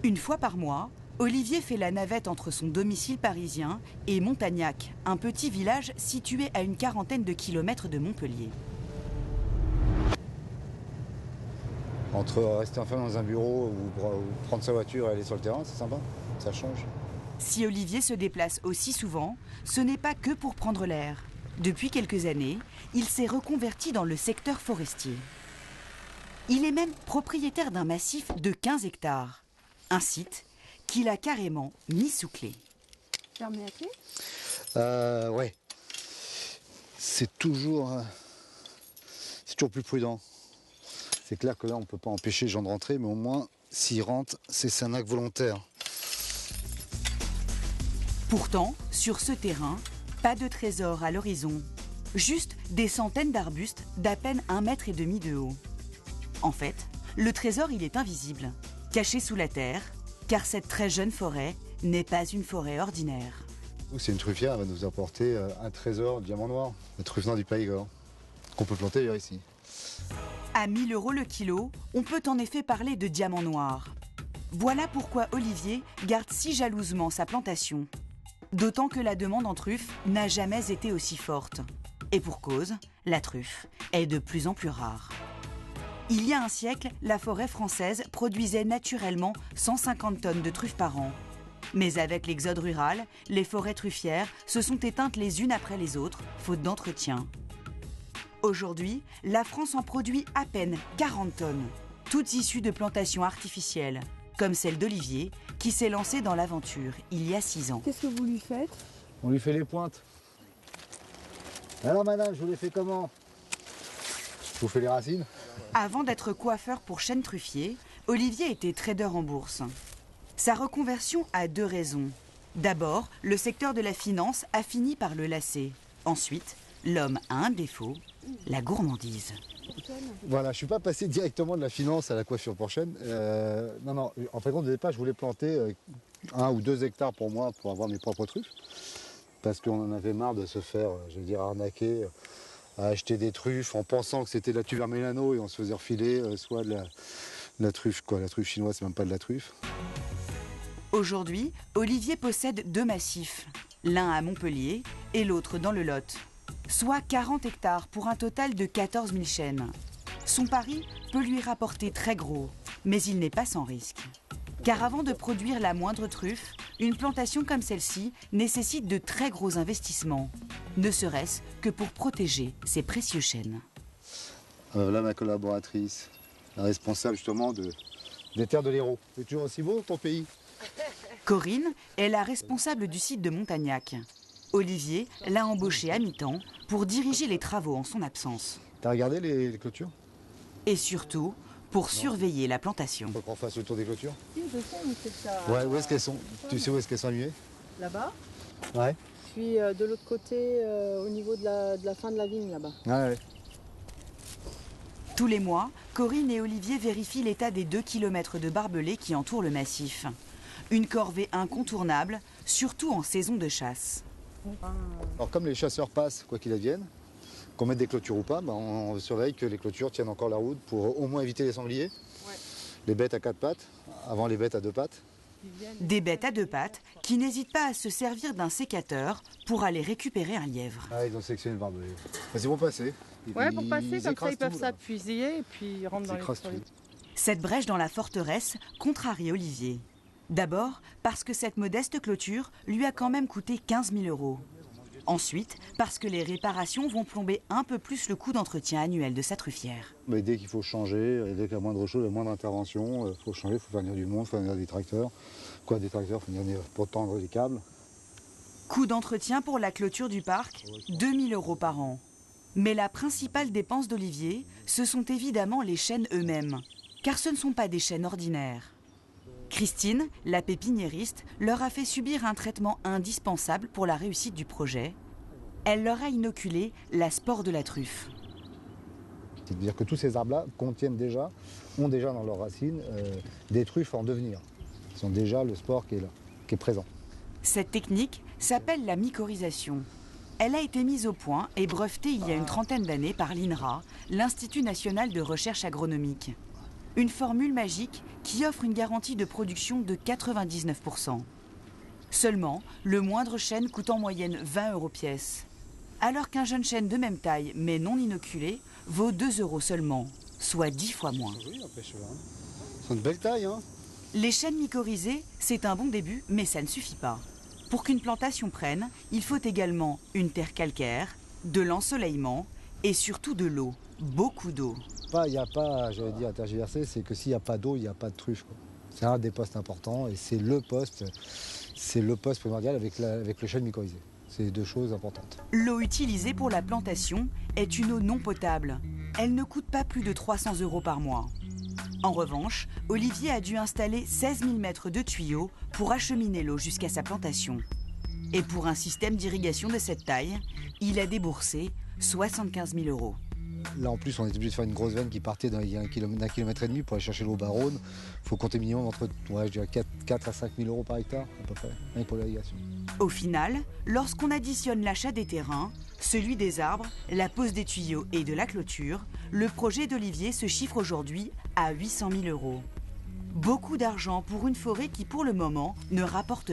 Une fois par mois, Olivier fait la navette entre son domicile parisien et Montagnac, un petit village situé à une quarantaine de kilomètres de Montpellier. Entre rester enfermé dans un bureau ou prendre sa voiture et aller sur le terrain, c'est sympa, ça change. Si Olivier se déplace aussi souvent, ce n'est pas que pour prendre l'air. Depuis quelques années, il s'est reconverti dans le secteur forestier. Il est même propriétaire d'un massif de 15 hectares. Un site qu'il a carrément mis sous clé. Fermé à clé ? Ouais. C'est toujours plus prudent. C'est clair que là, on ne peut pas empêcher les gens de rentrer, mais au moins, s'ils rentrent, c'est un acte volontaire. Pourtant, sur ce terrain, pas de trésor à l'horizon. Juste des centaines d'arbustes d'à peine 1,5 m de haut. En fait, le trésor, il est invisible, caché sous la terre, car cette très jeune forêt n'est pas une forêt ordinaire. C'est une truffière, elle va nous apporter un trésor de diamant noir, la truffe noire du Périgord, qu'on peut planter vers ici. À 1 000 € le kilo, on peut en effet parler de diamant noir. Voilà pourquoi Olivier garde si jalousement sa plantation. D'autant que la demande en truffe n'a jamais été aussi forte. Et pour cause, la truffe est de plus en plus rare. Il y a un siècle, la forêt française produisait naturellement 150 tonnes de truffes par an. Mais avec l'exode rural, les forêts truffières se sont éteintes les unes après les autres, faute d'entretien. Aujourd'hui, la France en produit à peine 40 tonnes, toutes issues de plantations artificielles, comme celle d'Olivier, qui s'est lancé dans l'aventure il y a 6 ans. Qu'est-ce que vous lui faites ? On lui fait les pointes. Alors madame, je vous les fais comment ? Je vous fais les racines ? Avant d'être coiffeur pour Chêne Truffier, Olivier était trader en bourse. Sa reconversion a 2 raisons. D'abord, le secteur de la finance a fini par le lasser. Ensuite, l'homme a un défaut, la gourmandise. Voilà, je ne suis pas passé directement de la finance à la coiffure pour Chêne. Non, en fait, au départ, je voulais planter 1 ou 2 hectares pour moi pour avoir mes propres truffes. Parce qu'on en avait marre de se faire, arnaquer, à acheter des truffes en pensant que c'était de la tuber Mélano et on se faisait refiler soit de la truffe, la truffe chinoise, c'est même pas de la truffe. Aujourd'hui, Olivier possède 2 massifs, l'un à Montpellier et l'autre dans le Lot. Soit 40 hectares pour un total de 14 000 chênes. Son pari peut lui rapporter très gros, mais il n'est pas sans risque. Car avant de produire la moindre truffe, une plantation comme celle-ci nécessite de très gros investissements, ne serait-ce que pour protéger ces précieux chênes. Là, ma collaboratrice, la responsable justement des terres de l'Hérault. C'est toujours aussi beau ton pays. Corinne est la responsable du site de Montagnac. Olivier l'a embauchée à mi-temps pour diriger les travaux en son absence. T'as regardé les clôtures ? Et surtout, pour surveiller la plantation. Faut qu'on fasse le tour des clôtures. Si, je sais, mais c'est ça. Ouais, où est-ce qu'elles sont ? Tu sais où est-ce qu'elles sont muées ? Là-bas. Ouais. Puis de l'autre côté, au niveau de la fin de la vigne, là-bas. Ah ouais. Tous les mois, Corinne et Olivier vérifient l'état des 2 km de barbelés qui entourent le massif. Une corvée incontournable, surtout en saison de chasse. Alors comme les chasseurs passent, quoi qu'il advienne, qu'on mette des clôtures ou pas, on surveille que les clôtures tiennent encore la route pour au moins éviter les sangliers, les bêtes à 4 pattes, avant les bêtes à 2 pattes. Des bêtes à 2 pattes qui n'hésitent pas à se servir d'un sécateur pour aller récupérer un lièvre. Ah, ils ont sectionné le barbelé. C'est pour passer. Ouais, pour passer, comme ça ils peuvent tout, s'appuyer et puis ils rentrent dans les trous. Cette brèche dans la forteresse contrarie Olivier. D'abord parce que cette modeste clôture lui a quand même coûté 15 000 €. Ensuite, parce que les réparations vont plomber un peu plus le coût d'entretien annuel de sa truffière. Mais dès qu'il faut changer, dès qu'il y a moindre chose, la moindre intervention, il faut changer, il faut faire venir du monde, il faut faire venir des tracteurs. Quoi, des tracteurs, il faut venir pour tendre les câbles. Coût d'entretien pour la clôture du parc, 2 000 € par an. Mais la principale dépense d'Olivier, ce sont évidemment les chênes eux-mêmes. Car ce ne sont pas des chênes ordinaires. Christine, la pépiniériste, leur a fait subir un traitement indispensable pour la réussite du projet. Elle leur a inoculé la spore de la truffe. C'est-à-dire que tous ces arbres-là ont déjà dans leurs racines des truffes en devenir. Ils ont déjà le spore qui est là, qui est présent. Cette technique s'appelle la mycorhisation. Elle a été mise au point et brevetée il y a une 30aine d'années par l'INRA, l'Institut national de recherche agronomique. Une formule magique qui offre une garantie de production de 99%. Seulement, le moindre chêne coûte en moyenne 20 € pièce. Alors qu'un jeune chêne de même taille, mais non inoculé, vaut 2 € seulement, soit 10 fois moins. C'est une belle taille, hein. Les chênes mycorhizés, c'est un bon début, mais ça ne suffit pas. Pour qu'une plantation prenne, il faut également une terre calcaire, de l'ensoleillement et surtout de l'eau, beaucoup d'eau. Il n'y a pas, j'allais dire, à tergiverser, c'est que s'il n'y a pas d'eau, il n'y a pas de truffe, quoi. C'est un des postes importants et c'est le poste primordial avec le chêne mycorhizé. C'est deux choses importantes. L'eau utilisée pour la plantation est une eau non potable. Elle ne coûte pas plus de 300 € par mois. En revanche, Olivier a dû installer 16 000 mètres de tuyaux pour acheminer l'eau jusqu'à sa plantation. Et pour un système d'irrigation de cette taille, il a déboursé 75 000 €. Là, en plus, on est obligé de faire une grosse veine qui partait d'un kilomètre et demi pour aller chercher l'eau Baronne. Il faut compter minimum entre 4 à 5 000 € par hectare, à peu près, rien que pour l'irrigation. Au final, lorsqu'on additionne l'achat des terrains, celui des arbres, la pose des tuyaux et de la clôture, le projet d'Olivier se chiffre aujourd'hui à 800 000 €. Beaucoup d'argent pour une forêt qui, pour le moment, ne rapporte